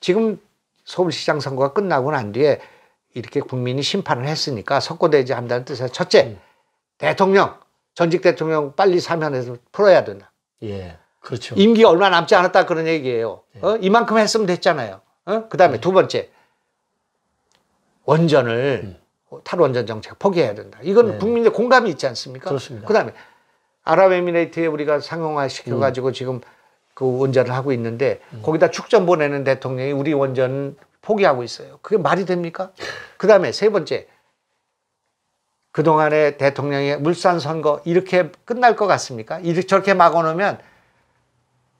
지금 서울시장 선거가 끝나고 난 뒤에 이렇게 국민이 심판을 했으니까 석고대죄 한다는 뜻에서 첫째, 대통령, 전직 대통령 빨리 사면해서 풀어야 된다. 예, 그렇죠. 임기가 얼마 남지 않았다 그런 얘기예요. 이만큼 했으면 됐잖아요. 그 다음에 두 번째, 원전을 탈원전 정책 포기해야 된다. 이건 국민의 공감이 있지 않습니까? 그렇습니다. 그 다음에 아랍에미레이트에 우리가 상용화 시켜가지고 지금 그 원전을 하고 있는데 거기다 축전 보내는 대통령이 우리 원전 포기하고 있어요. 그게 말이 됩니까? 그 다음에 세 번째, 그동안의 대통령의 물산 선거 이렇게 끝날 것 같습니까? 이렇게 저렇게 막아놓으면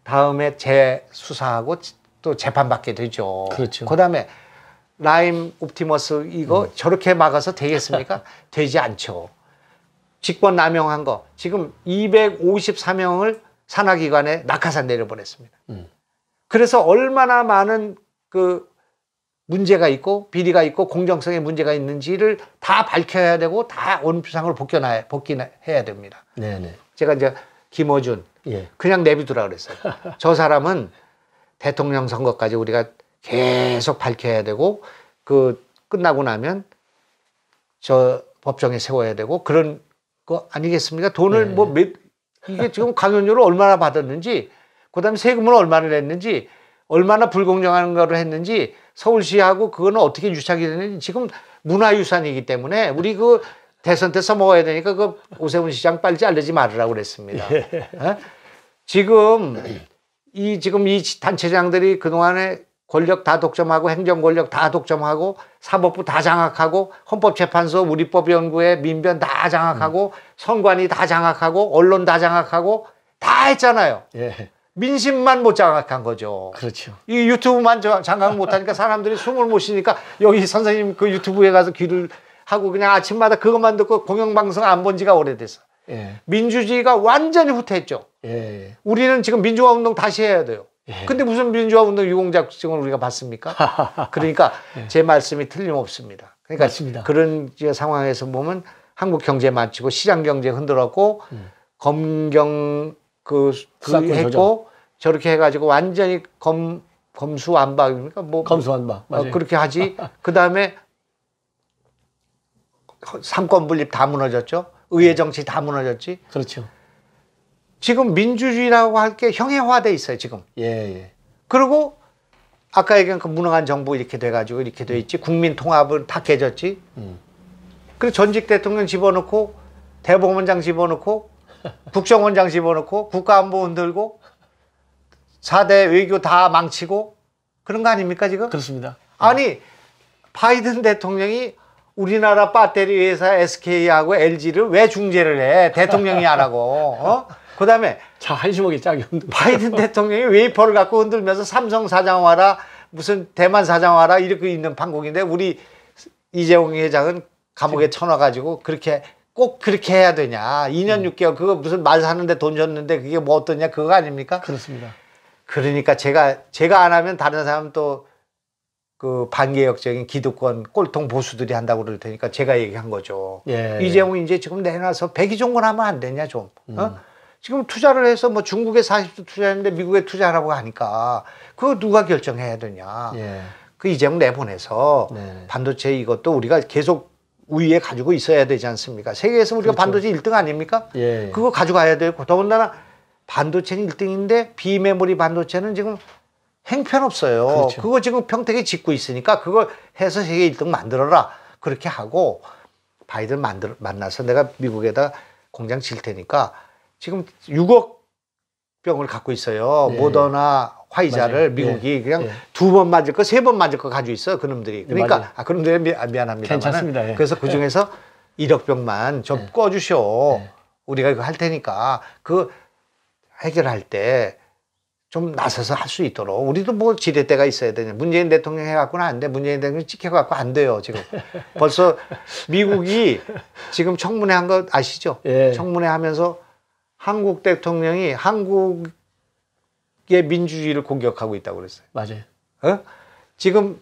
다음에 재수사하고 또 재판받게 되죠. 그렇죠. 그 다음에 라임 옵티머스 이거 저렇게 막아서 되겠습니까? 되지 않죠. 직권 남용한 거 지금 254명을 산하기관에 낙하산 내려보냈습니다. 그래서 얼마나 많은 그 문제가 있고 비리가 있고 공정성에 문제가 있는지를 다 밝혀야 되고 다 원표상으로 복귀해야 됩니다. 네네. 제가 이제 김어준 그냥 내비두라 그랬어요. 저 사람은 대통령 선거까지 우리가 계속 밝혀야 되고 그 끝나고 나면 저 법정에 세워야 되고 그런 거 아니겠습니까? 돈을 뭐 이게 지금 강연료를 얼마나 받았는지 그다음에 세금을 얼마나 냈는지 얼마나 불공정한 거를 했는지 서울시하고 그거는 어떻게 유착이 되는지 지금 문화유산이기 때문에 우리 그 대선 때 써먹어야 되니까 그 오세훈 시장 빨리 자르지 말으라고 그랬습니다. 지금 이 단체장들이 그동안에 권력 다 독점하고 행정 권력 다 독점하고 사법부 다 장악하고 헌법재판소 우리법연구회 민변 다 장악하고 선관위 다 장악하고 언론 다 장악하고 다 했잖아요. 민심만 못 장악한 거죠. 그렇죠. 이 유튜브만 장악 못하니까 사람들이 숨을 못 쉬니까 여기 선생님 그 유튜브에 가서 귀를 하고 그냥 아침마다 그것만 듣고 공영방송 안 본 지가 오래됐어. 민주주의가 완전히 후퇴했죠. 우리는 지금 민주화운동 다시 해야 돼요. 근데 무슨 민주화운동 유공작증을 우리가 받습니까? 그러니까 제 말씀이 틀림없습니다. 그러니까 맞습니다. 그런 상황에서 보면 한국 경제 맞추고 시장 경제 흔들었고 검경 했고 저렇게 해가지고 완전히 검수완박입니까? 뭐 검수완박. 맞아요. 그렇게 하지. 그 다음에 삼권 분립 다 무너졌죠. 의회 정치 다 무너졌지. 그렇죠. 지금 민주주의라고 할 게 형해화돼 있어요, 지금. 그리고 아까 얘기한 그 무능한 정부 이렇게 돼가지고 이렇게 돼 있지. 국민 통합은 다 깨졌지. 그리고 전직 대통령 집어넣고 대법원장 집어넣고 국정원장 집어넣고 국가안보 흔들고 4대 외교 다 망치고 그런 거 아닙니까, 지금? 그렇습니다. 아니, 바이든 대통령이 우리나라 배터리 회사 SK하고 LG를 왜 중재를 해? 대통령이 안 하고. 그 다음에 자, 한심하게 짝이 없는 바이든 대통령이 웨이퍼를 갖고 흔들면서 삼성 사장 와라, 무슨 대만 사장 와라, 이렇게 있는 판국인데 우리 이재용 회장은 감옥에 쳐넣어가지고 그렇게 꼭 그렇게 해야 되냐. 2년 6개월, 그거 무슨 말 사는데 돈 줬는데 그게 뭐 어떠냐, 그거 아닙니까? 그렇습니다. 그러니까 제가 안 하면 다른 사람 또 그 반개혁적인 기득권 꼴통 보수들이 한다고 그럴 테니까 제가 얘기한 거죠. 이재용이 이제 지금 내놔서 백의종군하면 안 되냐, 좀. 지금 투자를 해서 뭐 중국에 40조 투자했는데 미국에 투자하라고 하니까 그거 누가 결정해야 되냐. 그 이재용 내보내서 반도체 이것도 우리가 계속 우위에 가지고 있어야 되지 않습니까? 세계에서 우리가 반도체 1등 아닙니까? 그거 가져가야 되고 더군다나 반도체는 1등인데 비메모리 반도체는 지금 행편없어요. 그거 지금 평택에 짓고 있으니까 그걸 해서 세계 1등 만들어라. 그렇게 하고 바이든 만나서 내가 미국에다 공장 질 테니까 지금 6억 병을 갖고 있어요. 모더나 화이자를 미국이 그냥 2번 맞을 거, 3번 맞을 거 가지고 있어요. 그놈들이. 그러니까 그놈들이 미안합니다만. 괜찮습니다. 그래서 그중에서 1억 병만 좀 꺼주셔. 우리가 이거 할 테니까 그 해결할 때 좀 나서서 할 수 있도록. 우리도 뭐 지렛대가 있어야 되냐. 문재인 대통령 해갖고는 안 돼. 문재인 대통령 찍혀갖고 안 돼요, 지금. 벌써 미국이 지금 청문회 한 거 아시죠? 청문회 하면서 한국 대통령이 한국의 민주주의를 공격하고 있다고 그랬어요. 맞아요. 지금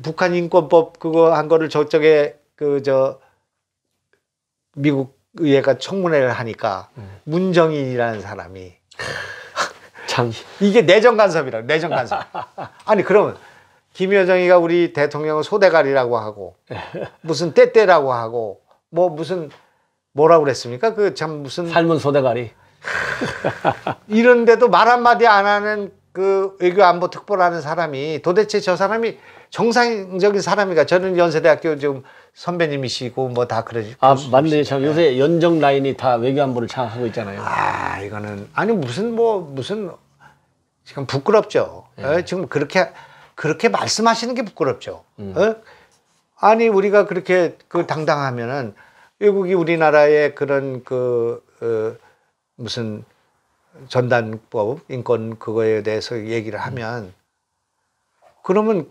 북한 인권법 그거 한 거를 저쪽에 미국 의회가 청문회를 하니까 문정인이라는 사람이 참 이게 내정 간섭이라고 내정 간섭. 아니 그러면 김여정이가 우리 대통령을 소대가리라고 하고 무슨 떼떼라고 하고 뭐 무슨 뭐라고 그랬습니까? 그 참 무슨 삶은 소대가리. 이런데도 말 한마디 안 하는 그 외교안보 특보라는 사람이 도대체 저 사람이 정상적인 사람이가 저는 연세대학교 지금 선배님이시고 뭐 다 그러지. 아 맞네. 참 요새 연정 라인이 다 외교안보를 장악하고 있잖아요. 아 이거는 아니 무슨 지금 부끄럽죠. 지금 그렇게 말씀하시는 게 부끄럽죠. 아니 우리가 그렇게 그 당당하면은 외국이 우리나라의 그런 무슨 전단법 인권 그거에 대해서 얘기를 하면 그러면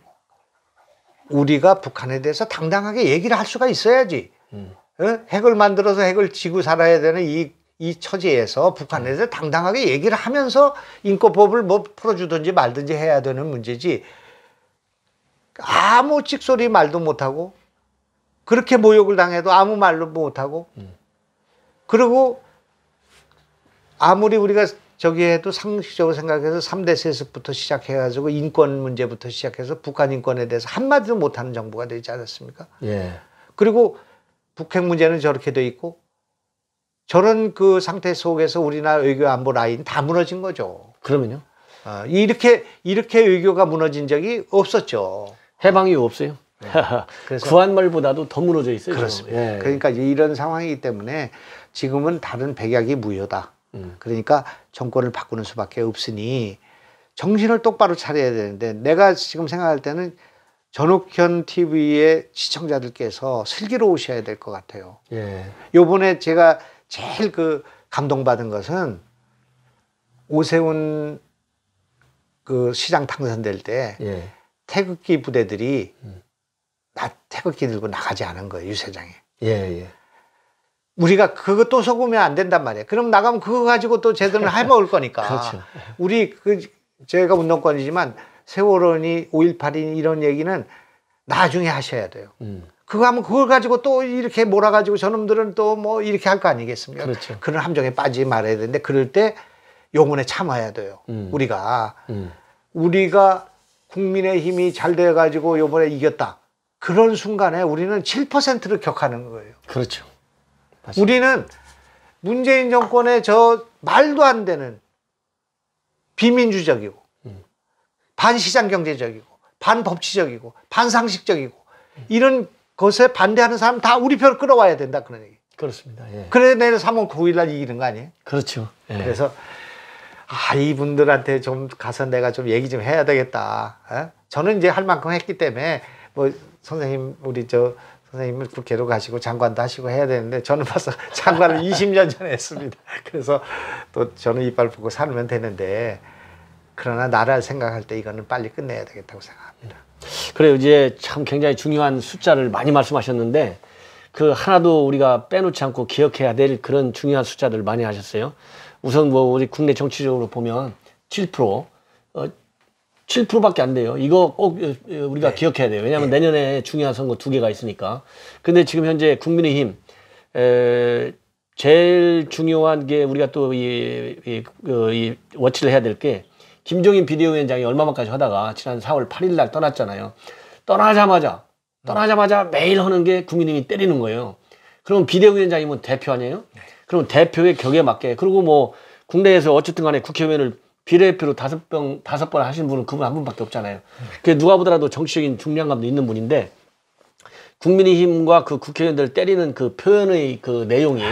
우리가 북한에 대해서 당당하게 얘기를 할 수가 있어야지. 핵을 만들어서 핵을 지고 살아야 되는 이 처지에서 북한에 대해서 당당하게 얘기를 하면서 인권법을 뭐 풀어주든지 말든지 해야 되는 문제지. 아무 찍소리 말도 못하고 그렇게 모욕을 당해도 아무 말도 못하고 그리고 아무리 우리가 저기 해도 상식적으로 생각해서 3대 세습부터 시작해가지고 인권 문제부터 시작해서 북한 인권에 대해서 한마디도 못하는 정부가 되지 않았습니까? 예. 그리고 북핵 문제는 저렇게 돼 있고 저런 그 상태 속에서 우리나라 외교 안보 라인 다 무너진 거죠. 그러면요? 이렇게 외교가 무너진 적이 없었죠. 해방 이후 없어요. 네. 그래서 구한말보다도 더 무너져 있어요. 그렇습니다. 예. 그러니까 이런 상황이기 때문에 지금은 다른 백약이 무효다. 그러니까 정권을 바꾸는 수밖에 없으니 정신을 똑바로 차려야 되는데 내가 지금 생각할 때는 전옥현 TV의 시청자들께서 슬기로우셔야 될 것 같아요. 예. 요번에 제가 제일 그 감동받은 것은 오세훈 그 시장 당선될 때 예. 태극기 부대들이 태극기 들고 나가지 않은 거예요, 유세장에. 예. 우리가 그거 또 속으면 안 된단 말이에요. 그럼 나가면 그거 가지고 또 쟤들은 해먹을 거니까. 그렇죠. 우리 제가 운동권이지만 세월호니 5.18이니 이런 얘기는 나중에 하셔야 돼요. 그거 하면 그걸 가지고 또 이렇게 몰아가지고 저놈들은 또 뭐 이렇게 할 거 아니겠습니까? 그렇죠. 그런 함정에 빠지지 말아야 되는데 그럴 때 용언에 참아야 돼요. 우리가 국민의힘이 잘 돼가지고 요번에 이겼다. 그런 순간에 우리는 7%를 격하는 거예요. 그렇죠. 맞습니다. 우리는 문재인 정권의 저 말도 안 되는 비민주적이고 반시장 경제적이고 반법치적이고 반상식적이고 이런 것에 반대하는 사람 다 우리 편 끌어와야 된다 그런 얘기. 그렇습니다. 예. 그래 내일 3월 9일 날 이기는 거 아니에요? 그렇죠. 예. 그래서 이분들한테 좀 가서 내가 좀 얘기 좀 해야 되겠다. 저는 이제 할 만큼 했기 때문에 뭐 선생님 우리 선생님은 국회로 가시고 장관도 하시고 해야 되는데 저는 벌써 장관을 20년 전에 했습니다. 그래서 또 저는 이빨 보고 살면 되는데 그러나 나라를 생각할 때 이거는 빨리 끝내야 되겠다고 생각합니다. 그래요. 이제 참 굉장히 중요한 숫자를 많이 말씀하셨는데 그 하나도 우리가 빼놓지 않고 기억해야 될 그런 중요한 숫자들을 많이 하셨어요. 우선 뭐 우리 국내 정치적으로 보면 7%, 7%밖에 안 돼요. 이거 꼭 우리가 기억해야 돼요. 왜냐하면 내년에 중요한 선거 2개가 있으니까. 근데 지금 현재 국민의힘 제일 중요한 게 우리가 또 이 워치를 해야 될 게 김종인 비대위원장이 얼마만까지 하다가 지난 4월 8일 날 떠났잖아요. 떠나자마자 매일 하는 게 국민의힘이 때리는 거예요. 그럼 비대위원장이면 대표 아니에요? 그럼 대표의 격에 맞게. 그리고 뭐 국내에서 어쨌든 간에 국회의원을 비례대표로 5번 하신 분은 그분 한 분밖에 없잖아요. 그 누가 보더라도 정치적인 중량감도 있는 분인데 국민의힘과 그 국회의원들 때리는 그 표현의 그 내용이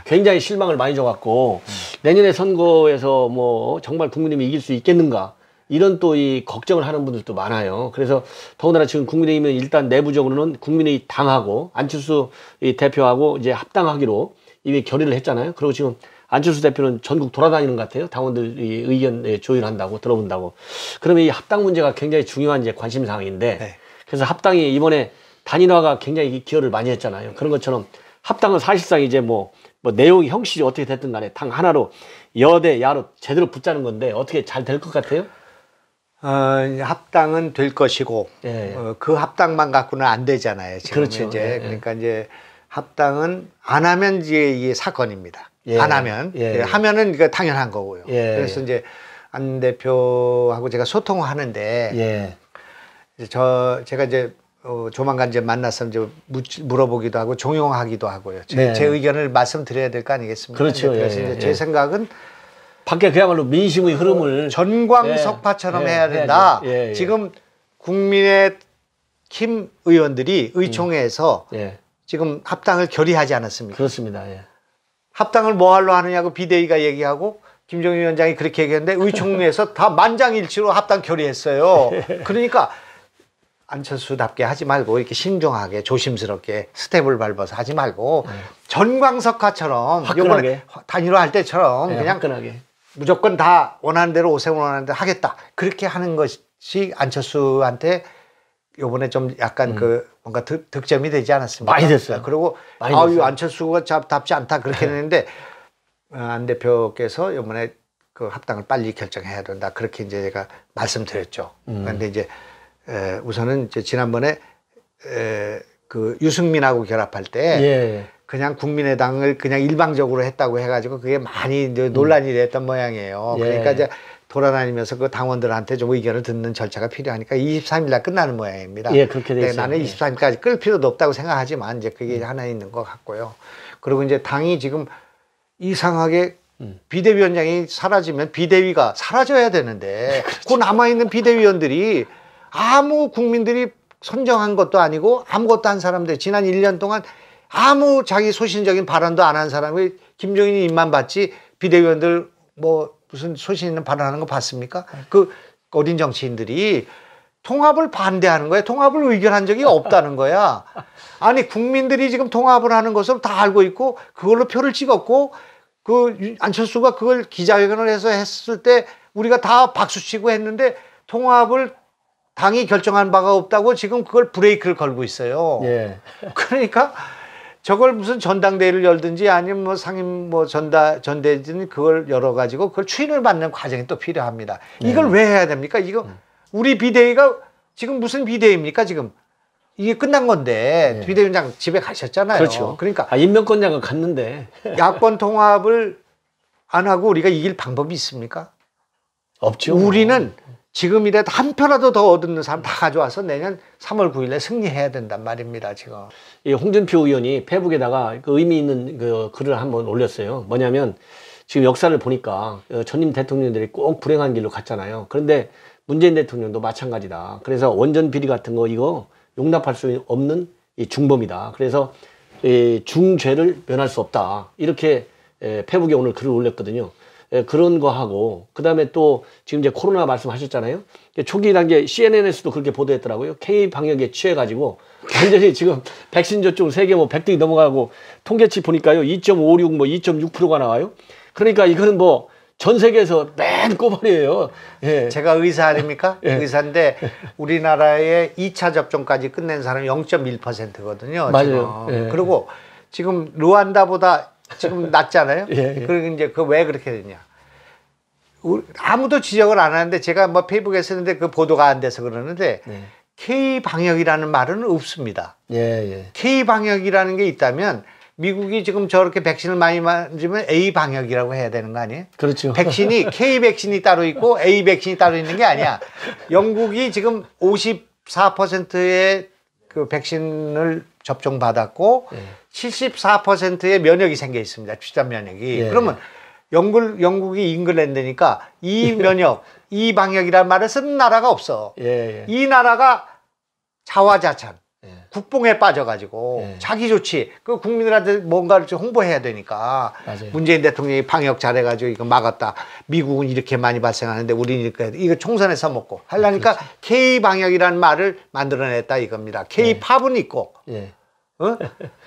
굉장히 실망을 많이 줘갖고 내년에 선거에서 뭐 정말 국민의힘이 이길 수 있겠는가 이런 또 이 걱정을 하는 분들도 많아요. 그래서 더군다나 지금 국민의힘은 일단 내부적으로는 국민의 당하고 안철수 대표하고 이제 합당하기로 이미 결의를 했잖아요. 그리고 지금 안철수 대표는 전국 돌아다니는 것 같아요. 당원들 의견 조율한다고 들어본다고. 그러면 이 합당 문제가 굉장히 중요한 이제 관심 사항인데 그래서 합당이 이번에 단일화가 굉장히 기여를 많이 했잖아요. 그런 것처럼 합당은 사실상 이제 뭐 내용이 형식이 어떻게 됐든 간에 당 하나로 여대 야로 제대로 붙자는 건데 어떻게 잘 될 것 같아요? 합당은 될 것이고 그 합당만 갖고는 안 되잖아요. 지금 그렇죠. 이제 그러니까 이제 합당은 안 하면 이게 사건입니다. 안 하면 하면은 이거 당연한 거고요. 그래서 이제 안 대표하고 제가 소통하는데 예. 제가 이제 조만간 이제 만나서 이제 물어보기도 하고 종용하기도 하고요. 제 의견을 말씀드려야 될 거 아니겠습니까? 그렇죠. 그래서 이제 제 생각은 밖에 그야말로 민심의 흐름을 전광석파처럼 해야 된다. 지금 국민의힘 의원들이 의총회에서 지금 합당을 결의하지 않았습니까? 그렇습니다. 합당을 뭐하러 하느냐고 비대위가 얘기하고 김종인 위원장이 그렇게 얘기했는데 의총회에서 다 만장일치로 합당 결의했어요. 그러니까 안철수답게 하지 말고 이렇게 신중하게 조심스럽게 스텝을 밟아서 하지 말고 전광석화처럼 화끈하게 단일화할 때처럼 그냥 화끈하게 무조건 다 원하는 대로 오세훈 원하는 대로 하겠다. 그렇게 하는 것이 안철수한테 요번에 좀 약간 그 뭔가 득점이 되지 않았습니까? 많이 됐어요. 그리고 아유 안철수가 답지 않다 그렇게 했는데 안 대표께서 요번에 그 합당을 빨리 결정해야 된다. 그렇게 이제 제가 말씀드렸죠. 그런데 이제 우선은 이제 지난번에 그 유승민하고 결합할 때 그냥 국민의당을 그냥 일방적으로 했다고 해가지고 그게 많이 논란이 됐던 모양이에요. 그러니까 이제 돌아다니면서 그 당원들한테 좀 의견을 듣는 절차가 필요하니까 23일 날 끝나는 모양입니다. 그렇게 돼 있어요. 나는 23일까지 끌 필요도 없다고 생각하지만 이제 그게 하나 있는 것 같고요. 그리고 이제 당이 지금 이상하게 비대위원장이 사라지면 비대위가 사라져야 되는데 그 남아있는 비대위원들이 아무 국민들이 선정한 것도 아니고 아무것도 한 사람들 지난 1년 동안 아무 자기 소신적인 발언도 안 한 사람이 김종인이 입만 받지 비대위원들 뭐 무슨 소신 있는 발언하는 거 봤습니까? 그 어린 정치인들이 통합을 반대하는 거야. 통합을 의견한 적이 없다는 거야. 아니 국민들이 지금 통합을 하는 것을 다 알고 있고 그걸로 표를 찍었고 그 안철수가 그걸 기자회견을 해서 했을 때 우리가 다 박수치고 했는데 통합을 당이 결정한 바가 없다고 지금 그걸 브레이크를 걸고 있어요. 그러니까 저걸 무슨 전당대회를 열든지 아니면 뭐 상임 뭐 전대든 그걸 열어가지고 그걸 추인을 받는 과정이 또 필요합니다. 이걸 왜 해야 됩니까? 이거 우리 비대위가 지금 무슨 비대위입니까? 지금 이게 끝난 건데 비대위원장 집에 가셨잖아요. 그렇죠. 그러니까 임명권자가 갔는데 야권 통합을 안 하고 우리가 이길 방법이 있습니까? 없죠. 우리는 지금이라도 한 표라도 더 얻는 사람 다 가져와서 내년 3월 9일에 승리해야 된단 말입니다. 지금. 이 홍준표 의원이 페북에다가 그 의미 있는 그 글을 한번 올렸어요. 뭐냐면 지금 역사를 보니까 전임 대통령들이 꼭 불행한 길로 갔잖아요. 그런데 문재인 대통령도 마찬가지다. 그래서 원전 비리 같은 거 이거 용납할 수 없는 이 중범이다. 그래서 이 중죄를 면할 수 없다. 이렇게 페북에 오늘 글을 올렸거든요. 그런 거 하고 그다음에 또 지금 이제 코로나 말씀하셨잖아요. 초기 단계 CNN에서도 그렇게 보도했더라고요. K 방역에 취해가지고 완전히 지금 백신 접종 세계 뭐 100등이 넘어가고 통계치 보니까요 2.56 뭐 2.6%가 나와요. 그러니까 이거는 뭐 전 세계에서 맨 꼬발이에요. 제가 의사 아닙니까? 의사인데 우리나라의 2차 접종까지 끝낸 사람이 0.1%거든요. 맞아요. 그리고 지금 루안다보다 지금 낮잖아요. 그리고 이제 그 왜 그렇게 됐냐? 아무도 지적을 안 하는데 제가 뭐 페이북에 쓰는데 그 보도가 안 돼서 그러는데 K 방역이라는 말은 없습니다. K 방역이라는 게 있다면 미국이 지금 저렇게 백신을 많이 맞으면 A 방역이라고 해야 되는 거 아니에요? 그렇죠. 백신이 K 백신이 따로 있고 A 백신이 따로 있는 게 아니야. 영국이 지금 54%의 그 백신을 접종받았고 74%의 면역이 생겨 있습니다. 집단 면역이. 그러면 영국이 잉글랜드니까 이 면역, 이 방역이라는 말을 쓰는 나라가 없어. 이 나라가 자화자찬. 국뽕에 빠져가지고 자기 좋지 그 국민들한테 뭔가를 좀 홍보해야 되니까 문재인 대통령이 방역 잘해가지고 이거 막았다. 미국은 이렇게 많이 발생하는데 우리는 이렇게 이거 총선에 써먹고 하려니까 K 방역이라는 말을 만들어냈다 이겁니다. K 팝은 있고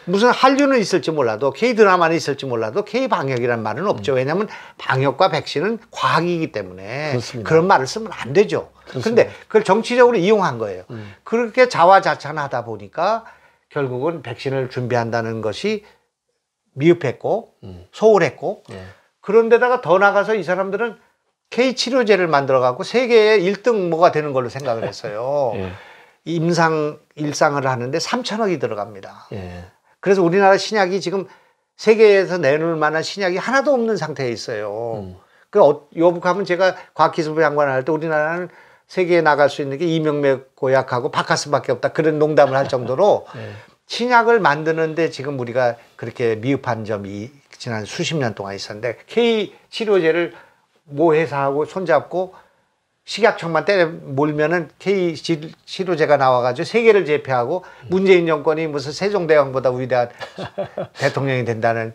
무슨 한류는 있을지 몰라도 K 드라마는 있을지 몰라도 K 방역이라는 말은 없죠. 왜냐하면 방역과 백신은 과학이기 때문에 그렇습니다. 그런 말을 쓰면 안 되죠. 그런데 그걸 정치적으로 이용한 거예요. 그렇게 자화자찬하다 보니까 결국은 백신을 준비한다는 것이 미흡했고 소홀했고 그런데다가 더 나가서 이 사람들은 K 치료제를 만들어 갖고 세계의 1등 뭐가 되는 걸로 생각을 했어요. 일상을 하는데 3천억이 들어갑니다. 그래서 우리나라 신약이 지금 세계에서 내놓을 만한 신약이 하나도 없는 상태에 있어요. 여북하면 제가 과학기술부 장관을 할 때 우리나라는 세계에 나갈 수 있는 게 이명박 고약하고 바카스밖에 없다. 그런 농담을 할 정도로 네. 신약을 만드는데 지금 우리가 그렇게 미흡한 점이 지난 수십 년 동안 있었는데 K 치료제를 모 회사하고 손잡고 식약청만 때려 몰면은 K 치료제가 나와가지고 세계를 제패하고 문재인 정권이 무슨 세종대왕보다 위대한 대통령이 된다는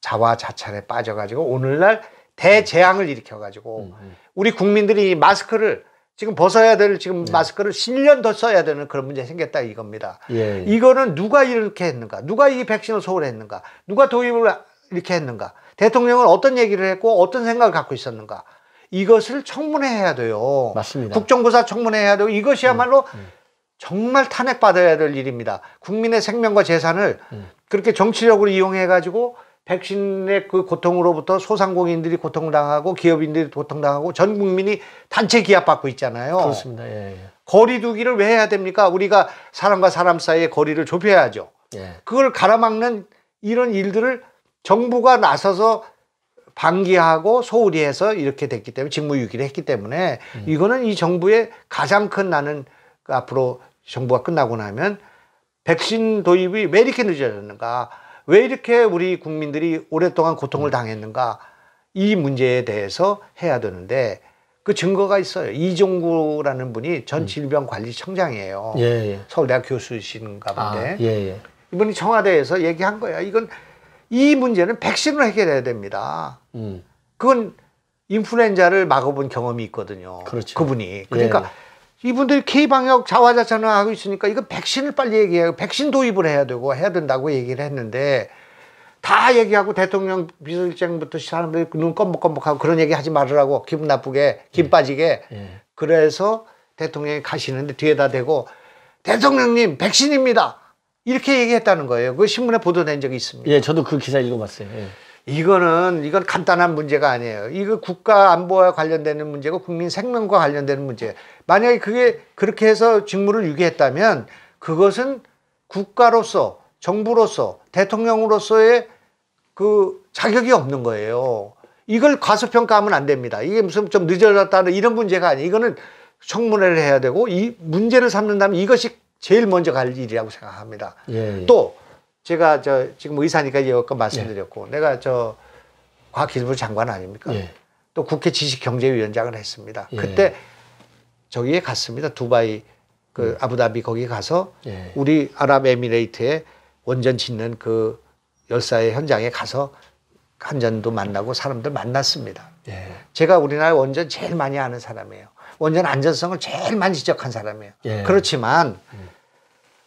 자화자찬에 빠져가지고 오늘날 대재앙을 일으켜가지고 우리 국민들이 마스크를 지금 벗어야 될 지금 마스크를 10년 더 써야 되는 그런 문제 생겼다 이겁니다. 예, 예. 이거는 누가 이렇게 했는가? 누가 이 백신을 소홀했는가? 누가 도입을 이렇게 했는가? 대통령은 어떤 얘기를 했고 어떤 생각을 갖고 있었는가? 이것을 청문회해야 돼요. 맞습니다. 국정조사 청문회해야 되고 이것이야말로 정말 탄핵받아야 될 일입니다. 국민의 생명과 재산을 그렇게 정치력으로 이용해가지고 백신의 그 고통으로부터 소상공인들이 고통당하고 기업인들이 고통당하고 전 국민이 단체 기합받고 있잖아요. 그렇습니다. 예, 예. 거리 두기를 왜 해야 됩니까? 우리가 사람과 사람 사이의 거리를 좁혀야죠. 예. 그걸 가로막는 이런 일들을 정부가 나서서 방기하고 소홀히 해서 이렇게 됐기 때문에 직무유기를 했기 때문에 이거는 이 정부의 가장 큰 나는 앞으로 정부가 끝나고 나면 백신 도입이 왜 이렇게 늦어졌는가? 왜 이렇게 우리 국민들이 오랫동안 고통을 당했는가? 이 문제에 대해서 해야 되는데 그 증거가 있어요. 이종구라는 분이 전 질병관리청장이에요. 예, 예. 서울대학 교수이신가 본데 예, 예. 이분이 청와대에서 얘기한 거야. 이 문제는 백신으로 해결해야 됩니다. 그건 인플루엔자를 막아본 경험이 있거든요. 그렇죠. 그분이. 그러니까 예. 이분들이 K방역 자화자찬을 하고 있으니까 이거 백신을 빨리 얘기해요. 백신 도입을 해야 되고 해야 된다고 얘기를 했는데 다 얘기하고 대통령 비서실장부터 사람들이 눈 껌뻑껌뻑하고 그런 얘기 하지 말으라고 기분 나쁘게 김 빠지게 예. 그래서 대통령이 가시는데 뒤에다 대고 대통령님 백신입니다. 이렇게 얘기했다는 거예요. 그 신문에 보도된 적이 있습니다. 예, 저도 그 기사 읽어봤어요. 예. 이건 간단한 문제가 아니에요. 이거 국가 안보와 관련되는 문제고 국민 생명과 관련되는 문제. 만약에 그게 그렇게 해서 직무를 유기했다면 그것은 국가로서 정부로서 대통령으로서의 그 자격이 없는 거예요. 이걸 과소평가하면 안 됩니다. 이게 무슨 좀 늦어졌다는 이런 문제가 아니에요. 이거는 청문회를 해야 되고 이 문제를 삼는다면 이것이 제일 먼저 갈 일이라고 생각합니다. 예, 예. 또 제가 지금 의사니까 여기까지 말씀드렸고, 예. 내가 과학기술부 장관 아닙니까? 예. 또 국회 지식경제위원장을 했습니다. 예. 그때 저기에 갔습니다. 두바이, 아부다비 거기 가서 예. 우리 아랍에미레이트에 원전 짓는 그 열사의 현장에 가서 한전도 만나고 사람들 만났습니다. 예. 제가 우리나라 원전 제일 많이 아는 사람이에요. 원전 안전성을 제일 많이 지적한 사람이에요. 예. 그렇지만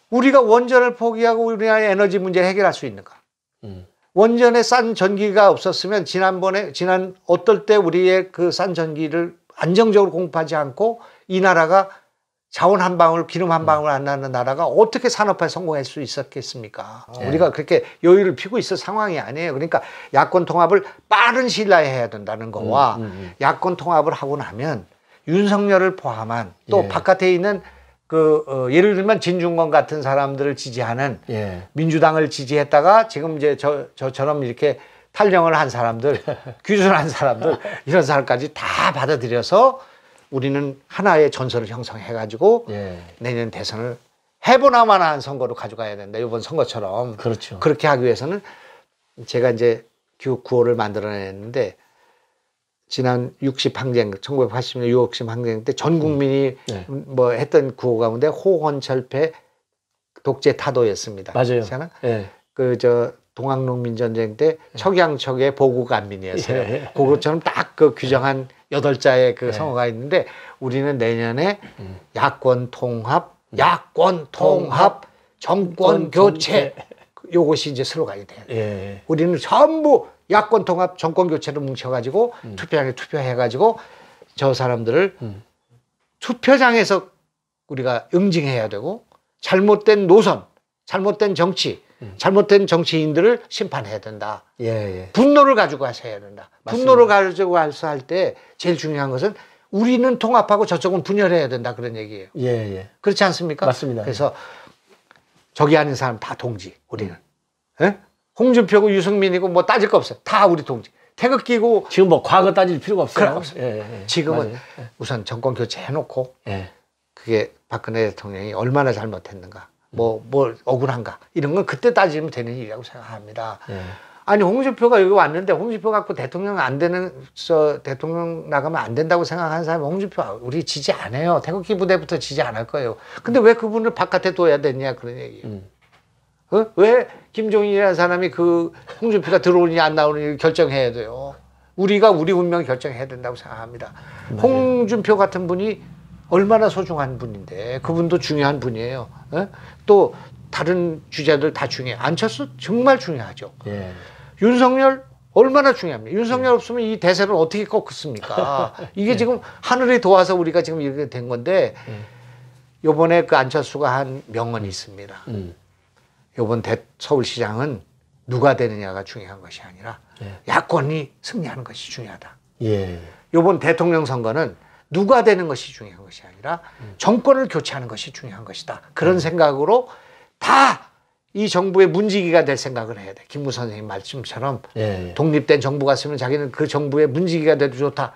우리가 원전을 포기하고 우리나라의 에너지 문제를 해결할 수 있는가? 원전에 싼 전기가 없었으면 지난 어떨 때 우리의 그 싼 전기를 안정적으로 공급하지 않고 이 나라가 자원 한 방울, 기름 한 방울 안 나는 나라가 어떻게 산업화에 성공할 수 있었겠습니까? 예. 우리가 그렇게 여유를 피고 있을 상황이 아니에요. 그러니까 야권 통합을 빠른 시일 내에 해야 된다는 거와 야권 통합을 하고 나면 윤석열을 포함한 또 예. 바깥에 있는 예를 들면 진중권 같은 사람들을 지지하는 예. 민주당을 지지했다가 지금 이제 저처럼 이렇게 탈령을 한 사람들, 귀순한 사람들, 이런 사람까지 다 받아들여서 우리는 하나의 전선을 형성해가지고 예. 내년 대선을 해보나마나 한 선거로 가져가야 된다. 이번 선거처럼. 그렇죠. 그렇게 하기 위해서는 제가 이제 구호를 만들어냈는데 지난 60항쟁, 1980년 60항쟁 때 전 국민이 뭐 했던 구호 가운데 호헌철폐 독재 타도였습니다. 맞아요. 예. 동학농민전쟁 때 척양척의 보국안민이었어요. 예. 그것처럼 딱 그 규정한 8자의 그 성어가 있는데 우리는 내년에 야권 통합, 정권 교체. 요것이 이제 슬로건이 돼요. 예. 우리는 전부 야권 통합, 정권 교체를 뭉쳐가지고 투표장에 투표해가지고 저 사람들을 투표장에서 우리가 응징해야 되고 잘못된 노선, 잘못된 정치, 잘못된 정치인들을 심판해야 된다. 예. 분노를 가지고 가서 해야 된다. 맞습니다. 분노를 가지고 가서 할 때 제일 중요한 것은 우리는 통합하고 저쪽은 분열해야 된다. 그런 얘기예요. 예. 그렇지 않습니까? 맞습니다. 그래서 저기 아는 사람 다 동지, 우리는. 예? 홍준표고 유승민이고 뭐 따질 거 없어요. 다 우리 동지. 태극기고 지금 뭐 과거 따질 필요가 없어요. 지금은 우선 정권 교체해놓고 그게 박근혜 대통령이 얼마나 잘못했는가, 뭘 억울한가 이런 건 그때 따지면 되는 일이라고 생각합니다. 아니 홍준표가 여기 왔는데 홍준표 갖고 대통령 안 되는 대통령 나가면 안 된다고 생각하는 사람이 홍준표 우리 지지 안 해요. 태극기 부대부터 지지 안 할 거예요. 근데 왜 그분을 바깥에 둬야 되냐 그런 얘기예요. 왜 김종인이라는 사람이 그 홍준표가 들어오느냐 안 나오느냐 결정해야 돼요. 우리가 우리 운명 결정해야 된다고 생각합니다. 홍준표 같은 분이 얼마나 소중한 분인데 그분도 중요한 분이에요. 또 다른 주자들 다 중요해요. 안철수 정말 중요하죠. 윤석열 얼마나 중요합니까? 윤석열 없으면 이 대세를 어떻게 꺾었습니까? 이게 지금 하늘이 도와서 우리가 지금 이렇게 된 건데 요번에 그 안철수가 한 명언이 있습니다. 요번 서울시장은 누가 되느냐가 중요한 것이 아니라 야권이 승리하는 것이 중요하다. 요번 대통령 선거는 누가 되는 것이 중요한 것이 아니라 정권을 교체하는 것이 중요한 것이다. 그런 생각으로 다 이 정부의 문지기가 될 생각을 해야 돼. 김구 선생님 말씀처럼 독립된 정부가 있으면 자기는 그 정부의 문지기가 돼도 좋다.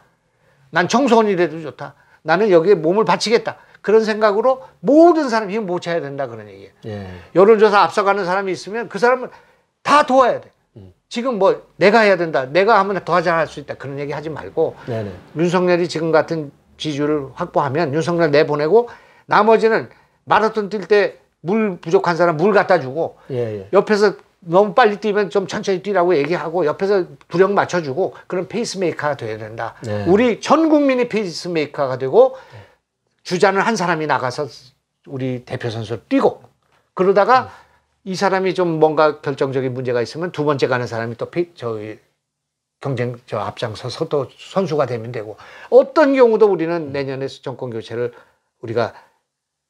난 청소원이 돼도 좋다. 나는 여기에 몸을 바치겠다. 그런 생각으로 모든 사람이 힘을 모쳐야 된다 그런 얘기예요. 여론조사 앞서가는 사람이 있으면 그 사람을 다 도와야 돼. 지금 뭐 내가 해야 된다. 내가 하면 더 잘 할 수 있다. 그런 얘기 하지 말고 윤석열이 지금 같은 지지율을 확보하면 윤석열 내보내고 나머지는 마라톤 뛸 때 물 부족한 사람 물 갖다 주고 옆에서 너무 빨리 뛰면 좀 천천히 뛰라고 얘기하고 옆에서 부력 맞춰주고 그런 페이스메이커가 돼야 된다. 우리 전 국민이 페이스메이커가 되고 주자는 한 사람이 나가서 우리 대표 선수를 뛰고 그러다가 이 사람이 좀 뭔가 결정적인 문제가 있으면 두 번째 가는 사람이 또 경쟁 앞장서서 또 선수가 되면 되고 어떤 경우도 우리는 내년에 정권 교체를 우리가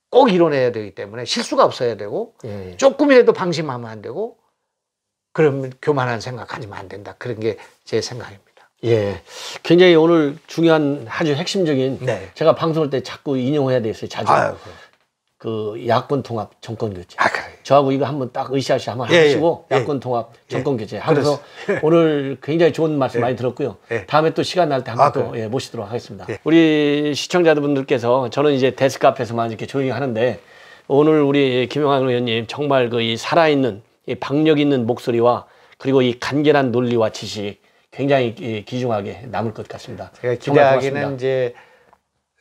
꼭 이뤄내야 되기 때문에 실수가 없어야 되고 조금이라도 방심하면 안 되고 그러면 교만한 생각하지면 안 된다. 그런 게 제 생각입니다. 굉장히 오늘 중요한 아주 핵심적인 제가 방송할 때 자꾸 인용해야 되겠어요. 자주. 그 야권 통합 정권 교체. 저하고 이거 한번 딱 으쌰으쌰 한번 하시고 야권 통합 정권 교체 하면서 오늘 굉장히 좋은 말씀 많이 들었고요. 다음에 또 시간 날 때 한번 또 모시도록 하겠습니다. 우리 시청자분들께서 저는 이제 데스크 앞에서만 이렇게 조용히 하는데 오늘 우리 김영환 의원님 정말 그 이 살아있는 이 박력 있는 목소리와 그리고 이 간결한 논리와 지식 굉장히 귀중하게 남을 것 같습니다. 제가 기대하기는 이제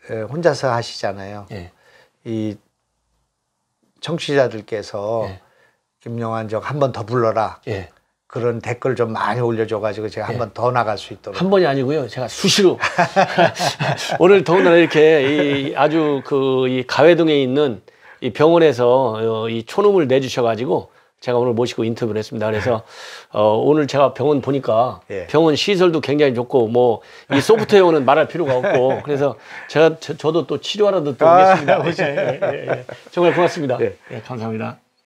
혼자서 하시잖아요. 이 청취자들께서 김영환 적 한 번 더 불러라. 그런 댓글 좀 많이 올려줘가지고 제가 한 번 더 나갈 수 있도록. 한 번이 아니고요. 제가 수시로. 오늘 더군다나 이렇게 아주 이 가회동에 있는 이 병원에서 이 초놈을 내주셔가지고 제가 오늘 모시고 인터뷰를 했습니다. 그래서 오늘 제가 병원 보니까 병원 시설도 굉장히 좋고 뭐 이 소프트웨어는 말할 필요가 없고 그래서 저도 또 치료하러 또 오겠습니다. 정말 고맙습니다. 감사합니다.